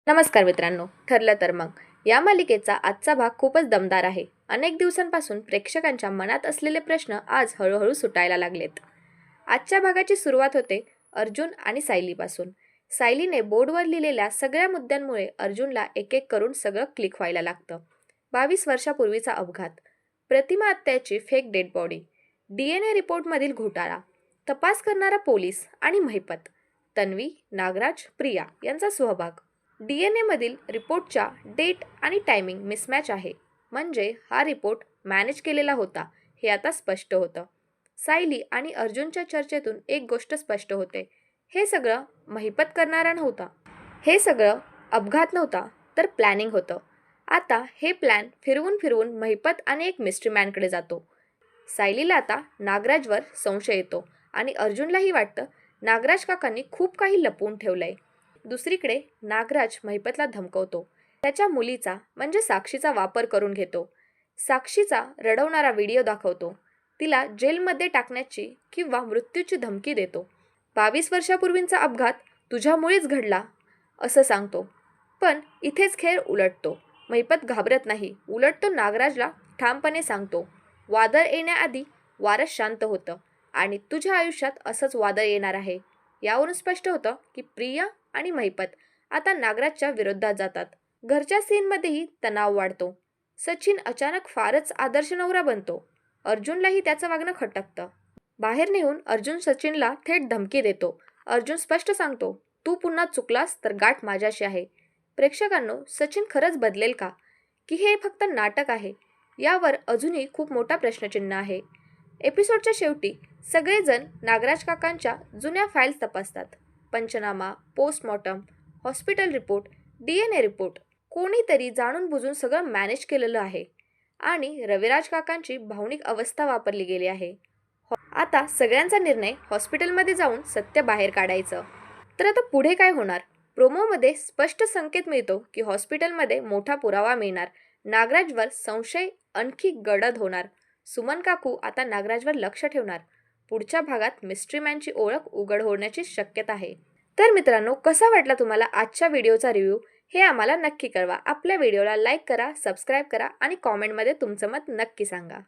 नमस्कार मित्रांनो, ठरलं तर मग या मालिकेचा आजचा भाग खूपच दमदार आहे. अनेक दिवसांपासून प्रेक्षकांच्या मनात असलेले प्रश्न आज हळूहळू सुटायला लागलेत. आजच्या भागाची सुरुवात होते अर्जुन आणि सायलीपासून. सायलीने बोर्डवर लिहिलेल्या सगळ्या मुद्द्यांमुळे अर्जुनला एक एक करून सगळं क्लिक व्हायला लागतं. 22 वर्षापूर्वीचा अपघात, प्रतिमा आत्याची फेक डेड बॉडी, DNA रिपोर्टमधील घोटाळा, तपास करणारा पोलीस आणि महिपत, तन्वी, नागराज, प्रिया यांचा सहभाग. DNA मधील रिपोर्टच्या डेट आणि टायमिंग मिसमॅच आहे, म्हणजे हा रिपोर्ट मॅनेज केलेला होता हे आता स्पष्ट होतं. सायली आणि अर्जुनच्या चर्चेतून एक गोष्ट स्पष्ट होते, हे सगळं महिपत करणारा नव्हता. हे सगळं अपघात नव्हता तर प्लॅनिंग होतं. आता हे प्लॅन फिरवून फिरवून महिपत आणि एक मिस्ट्री मॅनकडे जातो. सायलीला आता नागराजवर संशय येतो आणि अर्जुनलाही वाटतं नागराज काकांनी खूप काही लपवून ठेवलंय. दुसरीकडे नागराज महिपतला धमकवतो. त्याच्या मुलीचा म्हणजे साक्षीचा वापर करून घेतो. साक्षीचा रडवणारा व्हिडिओ दाखवतो. तिला जेलमध्ये टाकण्याची किंवा मृत्यूची धमकी देतो. 22 वर्षापूर्वींचा अपघात तुझ्यामुळेच घडला असं सांगतो. पण इथेच खेळ उलटतो. महिपत घाबरत नाही, उलट तो नागराजला ठामपणे सांगतो, वादळ येण्याआधी वारस शांत होतं आणि तुझ्या आयुष्यात असंच वादळ येणार आहे. यावरून स्पष्ट होतं की प्रिया आणि महिपत आता नागराजच्या विरोधात जातात. घरच्या सीनमध्येही तणाव वाढतो. सचिन अचानक फारच आदर्श नवरा बनतो. अर्जुनलाही त्याचं वागणं खटकतं. बाहेर नेऊन अर्जुन सचिनला थेट धमकी देतो. अर्जुन स्पष्ट सांगतो, तू पुन्हा चुकलास तर गाठ माझ्याशी आहे. प्रेक्षकांनो, सचिन खरंच बदलेल का, की हे फक्त नाटक आहे? यावर अजूनही खूप मोठा प्रश्नचिन्ह आहे. एपिसोडच्या शेवटी सगळेजण नागराज काकांच्या जुन्या फाईल्स तपासतात. पंचनामा, postmortem, hospital report, DNA report, कोणीतरी जाणून बुजून सगळं मॅनेज केलेलं आहे आणि रविराज काकांची भावनिक अवस्था वापरली गेली आहे. आता सगळ्यांचा निर्णय हॉस्पिटलमध्ये जाऊन सत्य बाहेर काढायचं. तर आता पुढे काय होणार? प्रोमोमध्ये स्पष्ट संकेत मिळतो की हॉस्पिटलमध्ये मोठा पुरावा मिळणार. नागराजवर संशय आणखी गडद होणार. सुमन काकू आता नागराजवर लक्ष ठेवणार. पुढच्या भागात मिस्ट्री मॅनची ओळख उघड होण्याची शक्यता आहे. तर मित्रांनो, कसा वाटला तुम्हाला आजच्या व्हिडिओचा रिव्ह्यू हे आम्हाला नक्की कळवा. आपल्या व्हिडिओला लाईक करा, सबस्क्राईब करा आणि कॉमेंटमध्ये तुमचं मत नक्की सांगा.